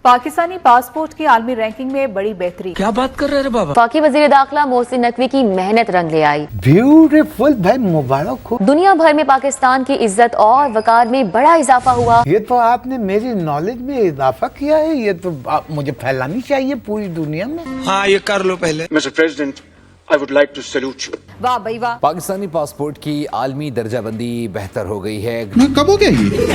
Pakistani passport की आलमी ranking में बड़ी बेहतरी। क्या बात कर रहे हैं बाबा। पाकि वजीर दाखिला मोहसिन नकवी की मेहनत रंग ले आई। ब्यूटीफुल भाई, मुबारक हो। दुनिया भर में पाकिस्तान की इज्जत और वकार में बड़ा इजाफा हुआ। ये तो आपने मेरी नॉलेज में इजाफा किया है, ये तो मुझे फैलानी चाहिए पूरी दुनिया में। हाँ, ये कर लो पहले। Mr. President, I would like to salute you. वाह भाई वाह। पाकिस्तानी पासपोर्ट की आलमी दर्जाबंदी बेहतर हो गई है। कब हो गया ये?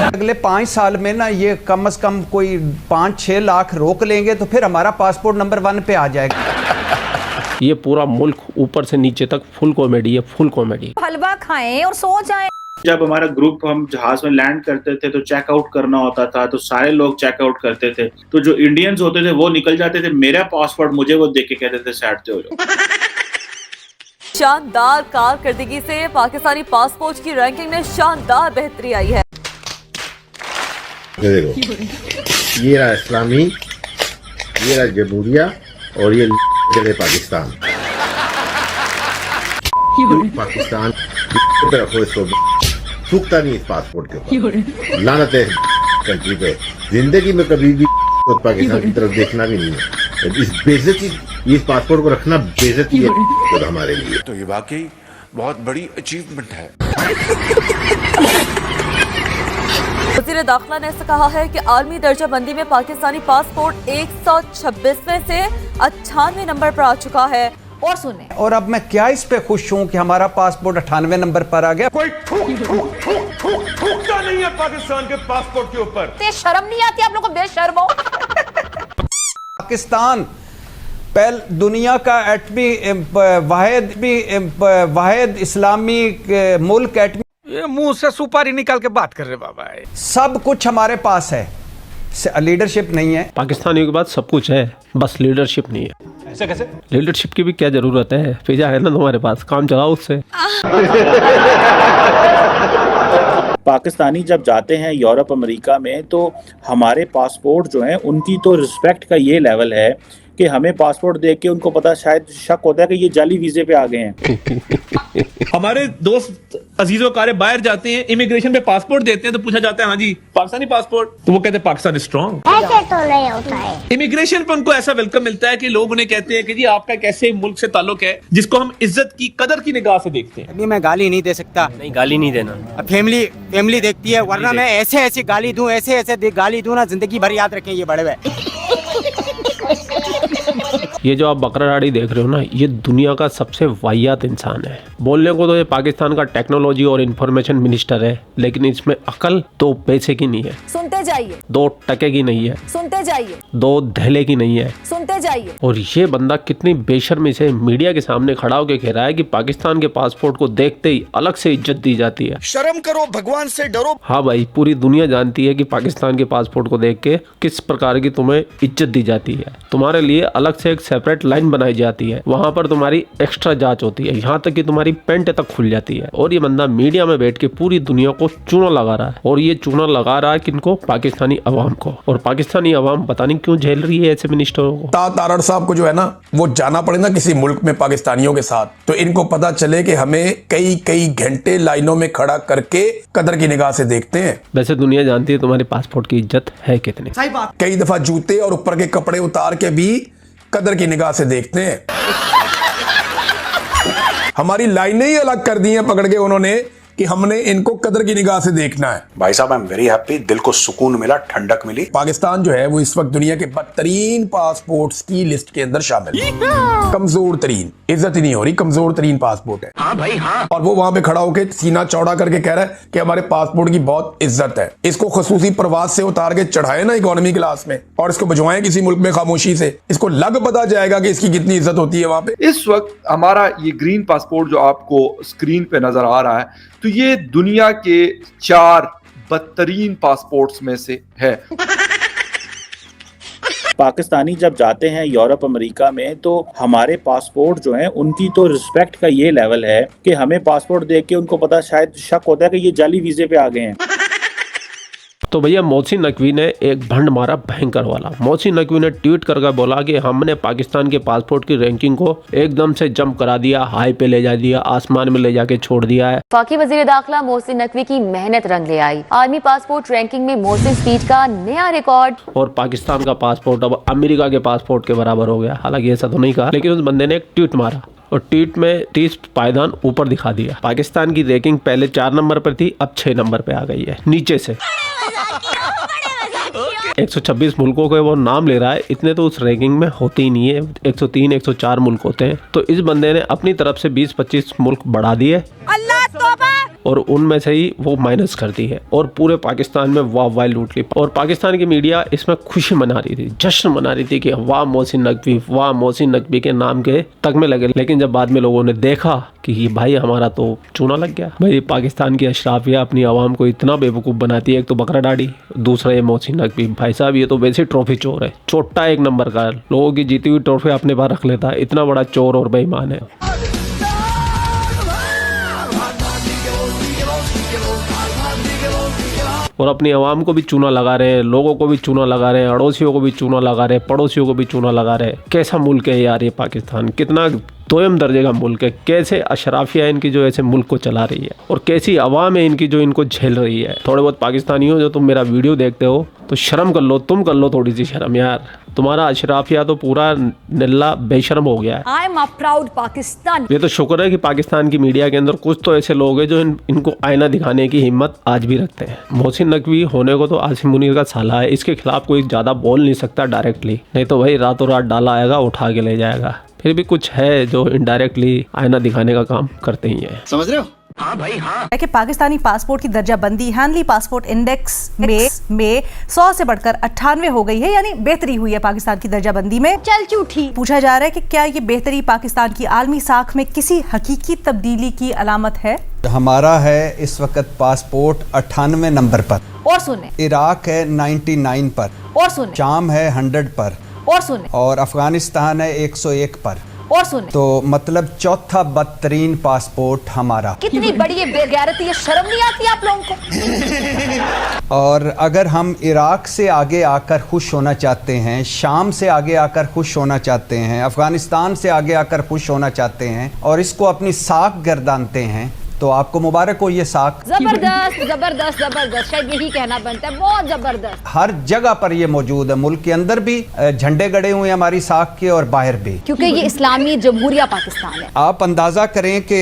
अगले 5 साल में ना ये कम से कम कोई 5-6 लाख रोक लेंगे तो फिर हमारा पासपोर्ट नंबर 1 पे आ जाएगा। ये पूरा मुल्क ऊपर से नीचे तक फुल कॉमेडी है, फुल कॉमेडी। हलवा खाएं और सो जाएं। जब हमारा ग्रुप हम जहाज में लैंड करते थे तो चेकआउट करना होता था, तो सारे लोग चेकआउट करते थे, तो जो इंडियंस होते थे वो निकल जाते थे। मेरा पासपोर्ट मुझे वो देख के कहते थे सैटते हो जाओ। शानदार कारकर्दगी से पाकिस्तानी पासपोर्ट की रैंकिंग में शानदार बेहतरी आई है। ये रहा इस्लामी, ये रहा जमहूरिया और ये चले पाकिस्तान। पाकिस्तान पे रखो इसको, थूकता नहीं इस पासपोर्ट के ऊपर। लानत है कंट्री पे, जिंदगी में कभी भी पाकिस्तान की तरफ देखना भी नहीं है। इस बेइज्जती, इस पासपोर्ट को रखना बेइज्जती है हमारे लिए। तो ये वाकई बहुत बड़ी अचीवमेंट है। वज़ीर दाखिला ने ऐसा कहा है कि आलमी दर्जाबंदी में पाकिस्तानी पासपोर्ट 126वें से 98 नंबर पर आ चुका है। और सुने, और अब मैं क्या इस पे खुश हूँ कि हमारा पासपोर्ट 98 नंबर पर आ गया। कोई थूकता नहीं है पाकिस्तान के पासपोर्ट के ऊपर। शर्म नहीं आती आप लोगों को? बेशर्म हो। पाकिस्तान पहले दुनिया का एटमी वाहिद इस्लामी मुल्क, एटमी। ये मुंह से सुपारी निकाल के बात कर रहे बाबा। सब कुछ हमारे पास है, लीडरशिप नहीं है। पाकिस्तानियों के पास सब कुछ है, बस लीडरशिप नहीं है। ऐसे कैसे? लीडरशिप की भी क्या जरूरत है? पिज़्ज़ा है ना तुम्हारे पास, काम चलाओ उससे। पाकिस्तानी जब जाते हैं यूरोप अमेरिका में तो हमारे पासपोर्ट जो हैं उनकी तो रिस्पेक्ट का ये लेवल है कि हमें पासपोर्ट देख के उनको पता शायद शक होता है कि ये जाली वीजे पे आ गए हैं। हमारे दोस्त अजीजों कारे बाहर जाते हैं, इमिग्रेशन पे पासपोर्ट देते हैं तो पूछा जाता है हाँ जी पाकिस्तानी पासपोर्ट, तो वो कहते हैं पाकिस्तान स्ट्रॉन्ग। ऐसे तो नहीं होता है। इमिग्रेशन पे उनको ऐसा वेलकम मिलता है कि लोग उन्हें कहते हैं कि जी आपका एक ऐसे मुल्क से ताल्लुक है जिसको हम इज्जत की कदर की निगाह से देखते हैं। अभी मैं गाली नहीं दे सकता। नहीं, गाली नहीं देना। फैमिली देखती है, वरना मैं ऐसे गाली दूं, ऐसे गाली दूं ना, जिंदगी भर याद रखें ये बड़े हुए। ये जो आप बकरा दाढ़ी देख रहे हो ना, ये दुनिया का सबसे वाहियात इंसान है। बोलने को तो ये पाकिस्तान का टेक्नोलॉजी और इंफॉर्मेशन मिनिस्टर है, लेकिन इसमें अकल 2 पैसे की नहीं है। सुनते जाइए। 2 टके की नहीं है। सुनते जाइए। 2 धैले की नहीं है। सुनते जाइए। और ये बंदा कितनी बेशर्मी से मीडिया के सामने खड़ा होकर कह रहा है कि पाकिस्तान के पासपोर्ट को देखते ही अलग से इज्जत दी जाती है। शर्म करो, भगवान से डरो। हाँ भाई, पूरी दुनिया जानती है कि पाकिस्तान के पासपोर्ट को देख के किस प्रकार की तुम्हें इज्जत दी जाती है। तुम्हारे लिए अलग से एक सेपरेट लाइन बनाई जाती है, वहां पर तुम्हारी एक्स्ट्रा जांच होती है, यहाँ तक कि तुम्हारी पेंट तक खुल जाती है। और ये बंदा मीडिया में बैठ के पूरी दुनिया को चूना लगा रहा है, और ये चूना लगा रहा है किनको? पाकिस्तानी अवाम को। और पाकिस्तानी अवाम पता नहीं क्यों झेल रही है ऐसे मिनिस्टरों को। तारड़ साहब को जो है ना वो जाना पड़े ना किसी मुल्क में पाकिस्तानियों के साथ, तो इनको पता चले कि हमें कई घंटे लाइनों में खड़ा करके कदर की निगाह से देखते हैं। वैसे दुनिया जानती है तुम्हारे पासपोर्ट की इज्जत है कितनी। सही बात। कई दफा जूते और ऊपर के कपड़े उतार के भी कदर की निगाह से देखते हैं। हमारी लाइनें ही अलग कर दी हैं पकड़ के उन्होंने कि हमने इनको कदर की निगाह से देखना है। भाई साहब, आई एम वेरी हैप्पी, दिल को सुकून मिला, ठंडक मिली। पाकिस्तान जो है वो इस वक्त दुनिया के बदतरीन पासपोर्ट्स की लिस्ट के अंदर शामिल है। कमजोर तरीन, इज्जत ही नहीं हो रही, कमजोर तरीन पासपोर्ट है। हाँ भाई हाँ। और वो वहां पे खड़ा होकर सीना चौड़ा करके कह रहा है कि हमारे पासपोर्ट की बहुत इज्जत है। इसको खसूसी प्रवास से उतार के चढ़ाए ना इकोनॉमी क्लास में और इसको भिजवाएं किसी मुल्क में खामोशी से, इसको लग पता जाएगा कि इसकी कितनी इज्जत होती है वहां पे। इस वक्त हमारा ये ग्रीन पासपोर्ट जो आपको स्क्रीन पे नजर आ रहा है, तो ये दुनिया के 4 बदतरीन पासपोर्ट्स में से है। पाकिस्तानी जब जाते हैं यूरोप अमेरिका में तो हमारे पासपोर्ट जो हैं उनकी तो रिस्पेक्ट का ये लेवल है कि हमें पासपोर्ट देख के उनको पता शायद शक होता है कि ये जाली वीजे पे आ गए हैं। तो भैया मोहसिन नकवी ने एक भंड मारा भयंकर वाला। मोहसिन नकवी ने ट्वीट करके बोला कि हमने पाकिस्तान के पासपोर्ट की रैंकिंग को एकदम से जंप करा दिया, हाई पे ले जा दिया, आसमान में ले जाके छोड़ दिया है। वफाकी वजीर दाखिला मोहसिन नकवी की मेहनत रंग ले आई। आर्मी पासपोर्ट रैंकिंग में मोहसिन स्पीड का नया रिकॉर्ड। और पाकिस्तान का पासपोर्ट अब अमेरिका के पासपोर्ट के बराबर हो गया। हालांकि ऐसा तो नहीं कहा, लेकिन उस बंदे ने एक ट्वीट मारा और ट्वीट में 30 पायदान ऊपर दिखा दिया। पाकिस्तान की रैंकिंग पहले 4 नंबर पर थी, अब 6 नंबर पे आ गई है नीचे से। 126 मुल्कों के वो नाम ले रहा है, इतने तो उस रैंकिंग में होते ही नहीं है। 103 104 मुल्क होते हैं। तो इस बंदे ने अपनी तरफ से 20-25 मुल्क बढ़ा दिए और उनमें से ही वो माइनस कर दी है और पूरे पाकिस्तान में वाह वाह लूट ली। और पाकिस्तान की मीडिया इसमें खुशी मना रही थी, जश्न मना रही थी कि वाह मोहसिन नकवी, वाह मोहसिन नकवी के नाम के तक में लगे। लेकिन जब बाद में लोगों ने देखा कि ये भाई हमारा तो चूना लग गया। भाई पाकिस्तान की अशराफिया अपनी आवाम को इतना बेवकूफ़ बनाती है। एक तो बकरा डाड़ी, दूसरा ये मोहसिन नकवी। भाई साहब ये तो वैसे ट्रॉफी चोर है, चोट्टा 1 नंबर का, लोगों की जीती हुई ट्रॉफी अपने पास रख लेता है। इतना बड़ा चोर और बेईमान है। और अपनी आवाम को भी चूना लगा रहे हैं, लोगों को भी चूना लगा रहे हैं, अड़ोसियों को भी चूना लगा रहे हैं, पड़ोसियों को भी चूना लगा रहे हैं। कैसा मुल्क है यार ये पाकिस्तान, कितना दोयम दर्जे का मुल्क है। कैसे अशराफिया इनकी जो ऐसे मुल्क को चला रही है और कैसी आवाम है इनकी जो इनको झेल रही है। थोड़े बहुत पाकिस्तानी हो जो तुम मेरा वीडियो देखते हो तो शर्म कर लो, तुम कर लो थोड़ी सी शर्म यार। तुम्हारा अशराफिया तो पूरा निल्ला बेशर्म हो गया है। I am a proud Pakistan. ये तो शुक्र है कि पाकिस्तान की मीडिया के अंदर कुछ तो ऐसे लोग हैं जो इनको आईना दिखाने की हिम्मत आज भी रखते हैं। मोहसिन नकवी होने को तो आसिम मुनीर का साला है, इसके खिलाफ कोई ज्यादा बोल नहीं सकता डायरेक्टली, नहीं तो भाई रातों रात डाला आएगा उठा के ले जाएगा। फिर भी कुछ है जो इनडायरेक्टली आईना दिखाने का काम करते ही हैं। समझ रहे हो? हाँ भाई हाँ। कि पाकिस्तानी पासपोर्ट की दर्जाबंदी हैंडली पासपोर्ट इंडेक्स में 100 से बढ़कर 98 हो गई है, यानी बेहतरी हुई है पाकिस्तान की दर्जाबंदी में। चल झूठी। पूछा जा रहा है कि क्या ये बेहतरी पाकिस्तान की आलमी साख में किसी हकीकी तब्दीली की अलामत है? हमारा है इस वक्त पासपोर्ट 98 नंबर पर, और सुने इराक है 99 पर, और सुने शाम है 100 पर, और सुने और अफगानिस्तान है 101 पर, और सुने। तो मतलब चौथा बदतरीन पासपोर्ट हमारा। कितनी बड़ी ये बेगैरती है, शर्म नहीं आती आप लोगों को? और अगर हम इराक से आगे आकर खुश होना चाहते हैं, शाम से आगे आकर खुश होना चाहते हैं, अफगानिस्तान से आगे आकर खुश होना चाहते हैं और इसको अपनी साख गर्दानते हैं, तो आपको मुबारक हो ये साख। जबरदस्त जबरदस्त जबरदस्त, शायद यही कहना बनता है, बहुत जबरदस्त। हर जगह पर ये मौजूद है, मुल्क के अंदर भी झंडे गड़े हुए हैं हमारी साख के और बाहर भी, क्योंकि ये इस्लामी जमहूरिया पाकिस्तान है। आप अंदाजा करें कि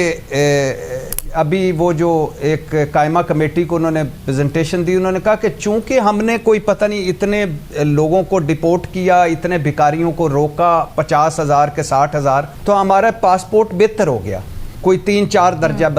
अभी वो जो एक कायमा कमेटी को उन्होंने प्रेजेंटेशन दी, उन्होंने कहा कि चूंकि हमने कोई पता नहीं इतने लोगों को डिपोर्ट किया, इतने भिखारियों को रोका 50,000 के 60,000, तो हमारा पासपोर्ट बेहतर हो गया। कोई 3-4 दर्जा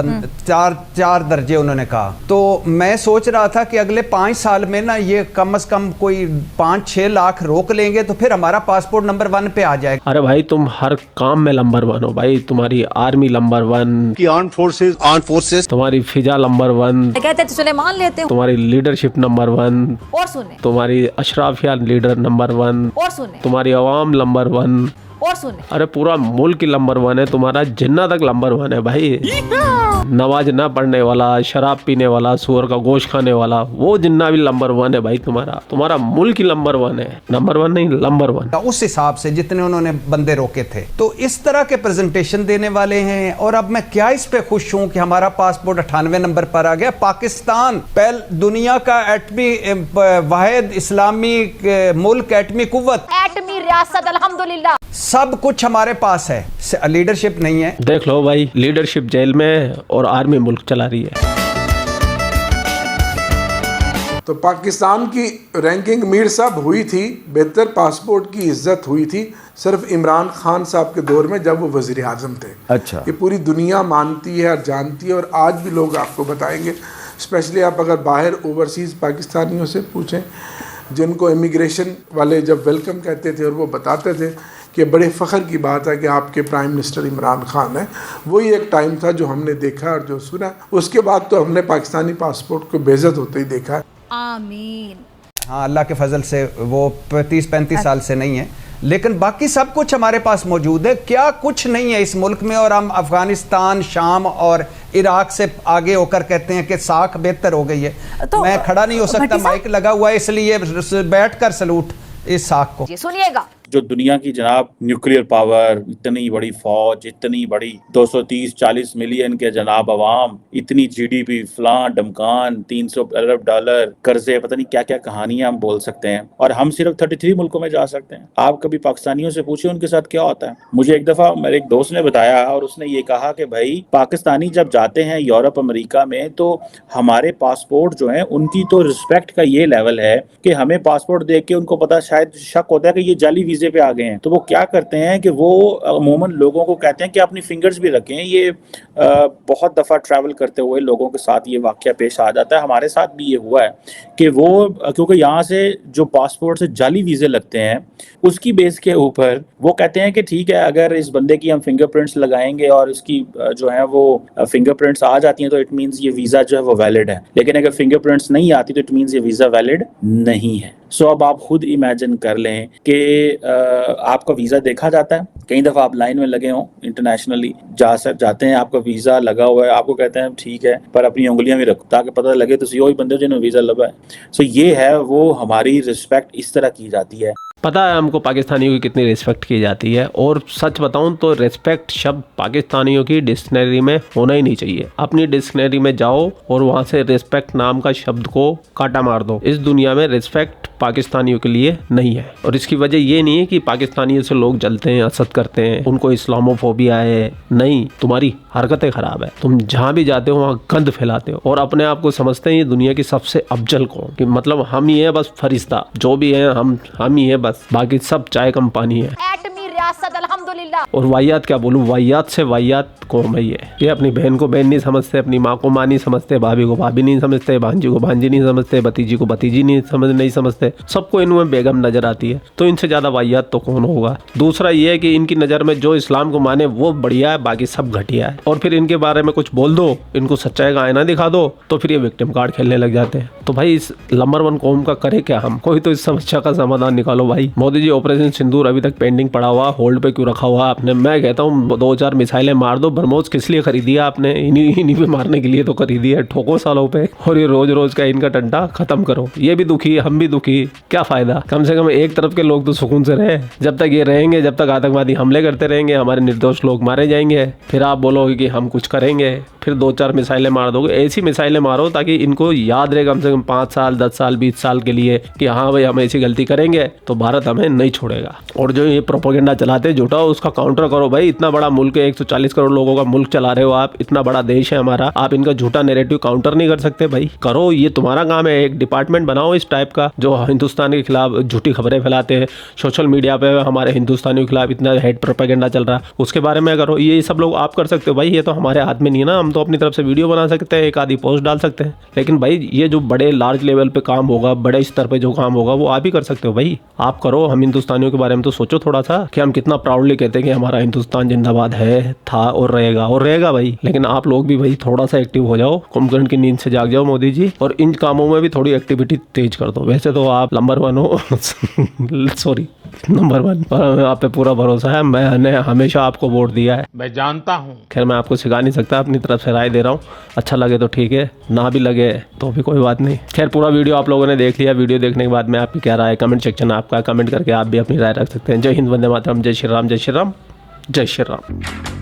चार दर्जे उन्होंने कहा। तो मैं सोच रहा था कि अगले 5 साल में ना ये कम से कम कोई 5-6 लाख रोक लेंगे तो फिर हमारा पासपोर्ट नंबर 1 पे आ जाएगा। अरे भाई तुम हर काम में नंबर 1 हो भाई, तुम्हारी आर्मी नंबर 1, की आर्म फोर्सेस, तुम्हारी फिजा नंबर 1, कहते थे चले मान लेते हैं, तुम्हारी लीडरशिप नंबर 1, और सुने, तुम्हारी अशराफिया लीडर नंबर 1, और सुने, तुम्हारी अवाम नंबर 1, और सुने। अरे पूरा मुल्क की नंबर 1 है, तुम्हारा जिन्ना तक नंबर 1 है भाई। नमाज ना पढ़ने वाला, शराब पीने वाला, सुअर का गोश्त खाने वाला, वो जिन्ना भी नंबर 1 है भाई तुम्हारा मुल्क की नंबर 1 है, नंबर 1 नहीं नंबर 1। उस हिसाब से जितने उन्होंने बंदे रोके थे, तो इस तरह के प्रेजेंटेशन देने वाले हैं। और अब मैं क्या इस पे खुश हूँ कि हमारा पासपोर्ट 98 नंबर पर आ गया। पाकिस्तान पहले दुनिया का एटमी वाहिद इस्लामी मुल्क, एटमी कुव्वत, एटमी रियासत, अल्हम्दुलिल्लाह सब कुछ हमारे पास है, लीडरशिप नहीं है। देख लो भाई, लीडरशिप जेल में और आर्मी मुल्क चला रही है। तो पाकिस्तान की रैंकिंग मीर साहब हुई थी, बेहतर पासपोर्ट की इज्जत हुई थी सिर्फ इमरान खान साहब के दौर में जब वो वज़ीर आज़म थे। अच्छा, ये पूरी दुनिया मानती है और जानती है, और आज भी लोग आपको बताएंगे। स्पेशली आप अगर बाहर ओवरसीज़ पाकिस्तानियों से पूछें जिनको इमिग्रेशन वाले जब वेलकम कहते थे और वो बताते थे कि बड़े फ़ख्र की बात है कि आपके प्राइम मिनिस्टर इमरान खान है, वही एक टाइम था जो हमने देखा और जो सुना। उसके बाद तो हमने पाकिस्तानी पासपोर्ट को बेइज्जत होते ही देखा है। आमीन। हाँ, अल्लाह के फजल से वो 30-35 साल से नहीं है, लेकिन बाकी सब कुछ हमारे पास मौजूद है। क्या कुछ नहीं है इस मुल्क में, और हम अफगानिस्तान, शाम और इराक से आगे होकर कहते हैं कि साख बेहतर हो गई है। तो मैं खड़ा नहीं हो सकता, माइक लगा हुआ है, इसलिए बैठकर सलूट इस साख को। सुनिएगा, जो दुनिया की जनाब न्यूक्लियर पावर, इतनी बड़ी फौज, इतनी बड़ी 230-40 मिलियन के जनाब अवाम, इतनी जीडीपी, फलां डमकान, 300 अरब डॉलर कर्जे, पता नहीं क्या क्या कहानियां हम बोल सकते हैं, और हम सिर्फ 33 मुल्कों में जा सकते हैं। आप कभी पाकिस्तानियों से पूछे उनके साथ क्या होता है। मुझे एक दफा मेरे एक दोस्त ने बताया, और उसने ये कहा कि भाई पाकिस्तानी जब जाते हैं यूरोप अमेरिका में, तो हमारे पासपोर्ट जो है उनकी तो रिस्पेक्ट का ये लेवल है कि हमें पासपोर्ट देख के उनको पता शायद शक होता है कि ये जाली वीजे पे आ गए हैं। तो वो क्या करते हैं कि वो अमूमन लोगों को कहते हैं कि अपनी फिंगर्स भी रखें। ये बहुत दफ़ा ट्रैवल करते हुए लोगों के साथ ये वाक़या पेश आ जाता है। हमारे साथ भी ये हुआ है कि वो क्योंकि यहाँ से जो पासपोर्ट से जाली वीज़े लगते हैं, उसकी बेस के ऊपर वो कहते हैं कि ठीक है, अगर इस बंदे की हम फिंगरप्रिंट्स लगाएंगे और इसकी जो है वो फिंगरप्रिंट्स आ जाती हैं तो इट मीन्स ये वीज़ा जो है वो वैलिड है। लेकिन अगर फिंगरप्रिंट्स नहीं आती तो इट मीन्स ये वीज़ा वैलिड नहीं है। सो अब आप खुद इमेजिन कर लें कि आपका वीज़ा देखा जाता है। कई दफ़ा आप लाइन में लगे हों, इंटरनेशनली जाते हैं, आपका वीज़ा लगा हुआ है, आपको कहते हैं ठीक है पर अपनी उंगलियां भी रखो ताकि पता लगे तो वही बंदे जिन्होंने वीज़ा लगा है। सो ये है वो हमारी रिस्पेक्ट इस तरह की जाती है। पता है हमको पाकिस्तानियों की कितनी रिस्पेक्ट की जाती है, और सच बताऊं तो रिस्पेक्ट शब्द पाकिस्तानियों की डिक्शनरी में होना ही नहीं चाहिए। अपनी डिक्शनरी में जाओ और वहाँ से रिस्पेक्ट नाम का शब्द को काटा मार दो। इस दुनिया में रिस्पेक्ट पाकिस्तानियों के लिए नहीं है, और इसकी वजह ये नहीं है कि पाकिस्तानियों से लोग जलते हैं, हसद करते हैं, उनको इस्लामोफोबिया है। नहीं, तुम्हारी हरकतें ख़राब है। तुम जहाँ भी जाते हो वहाँ गंद फैलाते हो और अपने आप को समझते हैं ये दुनिया की सबसे अफजल कौम, कि मतलब हम ही है बस फरिश्ता, जो भी है हम ही है बस, बाकी सब चाय कम पानी है। अल्हम्दुलिल्लाह। और वाहियात क्या बोलूं, वाहियात से वाहियात कौम है ये अपनी बहन को बहन नहीं समझते, अपनी माँ को माँ नहीं समझते, भाभी को भाभी नहीं समझते, भांजी को भांजी नहीं समझते, भतीजी को भतीजी नहीं समझते, सबको इनमें बेगम नजर आती है। तो इनसे ज्यादा वाहियात तो कौन होगा। दूसरा ये है कि इनकी नज़र में जो इस्लाम को माने वो बढ़िया है, बाकी सब घटिया है। और फिर इनके बारे में कुछ बोल दो, इनको सच्चाई का आईना दिखा दो, तो फिर ये विक्टिम कार्ड खेलने लग जाते हैं। तो भाई इस नंबर 1 कौम का करे क्या हम, कोई तो इस समस्या का समाधान निकालो भाई। मोदी जी ऑपरेशन सिंदूर अभी तक पेंडिंग पड़ा हुआ, होल्ड पे क्यों रखा हुआ आपने? मैं कहता हूँ 2-4 मिसाइलें मार दो। ब्रह्मोस किस लिए खरीदी है आपने? इन्हीं पे मारने के लिए तो खरीदी है, ठोको सालों पे। और ये रोज रोज का इनका टंटा खत्म करो। ये भी दुखी, हम भी दुखी, क्या फायदा? कम से कम एक तरफ के लोग तो सुकून से रहे। जब तक ये रहेंगे, जब तक आतंकवादी हमले करते रहेंगे, हमारे निर्दोष लोग मारे जाएंगे, फिर आप बोलोगे कि हम कुछ करेंगे, फिर 2-4 मिसाइलें मार दोगे। ऐसी मिसाइलें मारो ताकि इनको याद रहे कम से कम 5 साल, 10 साल, 20 साल के लिए कि हाँ भाई हम ऐसी गलती करेंगे तो भारत हमें नहीं छोड़ेगा। और जो ये प्रोपेगेंडा चलाते हैं झूठा, उसका काउंटर करो भाई। इतना बड़ा मुल्क है, 140 करोड़ लोगों का मुल्क चला रहे हो आप, इतना बड़ा देश है हमारा, आप इनका झूठा नैरेटिव काउंटर नहीं कर सकते भाई? करो, ये तुम्हारा काम है। एक डिपार्टमेंट बनाओ इस टाइप का जो हिंदुस्तान के खिलाफ झूठी खबरें फैलाते हैं। सोशल मीडिया पे हमारे हिंदुस्तानियों के खिलाफ इतना हेट प्रोपेगेंडा चल रहा है, उसके बारे में करो। ये सब लोग आप कर सकते हो भाई, ये तो हमारे हाथ में नहीं है ना। हम तो अपनी तरफ से वीडियो बना सकते हैं, एक आधी पोस्ट डाल सकते हैं, लेकिन भाई ये जो बड़े लार्ज लेवल पे काम होगा, बड़े स्तर पे जो काम होगा, वो आप ही कर सकते हो भाई। आप करो। हम हिंदुस्तानियों के बारे में तो सोचो थोड़ा सा कि हम कितना प्राउडली कहते हैं कि हमारा हिंदुस्तान जिंदाबाद है, था और रहेगा भाई। लेकिन आप लोग भी भाई थोड़ा सा एक्टिव हो जाओ, कुंभकर्ण की नींद से जाग जाओ मोदी जी, और इन कामों में भी थोड़ी एक्टिविटी तेज कर दो। वैसे तो आप नंबर 1 हो सॉरी नंबर 1, पर आप पे पूरा भरोसा है। मैंने हमेशा आपको वोट दिया है, मैं जानता हूँ। खैर मैं आपको सिखा नहीं सकता, अपनी तरफ से राय दे रहा हूँ। अच्छा लगे तो ठीक है, ना भी लगे तो भी कोई बात नहीं। खैर पूरा वीडियो आप लोगों ने देख लिया। वीडियो देखने के बाद में आपकी क्या राय है, कमेंट सेक्शन आपका, कमेंट करके आप भी अपनी राय रख सकते हैं। जय हिंद, वंदे मातरम, जय श्री राम, जय श्री राम, जय श्री राम।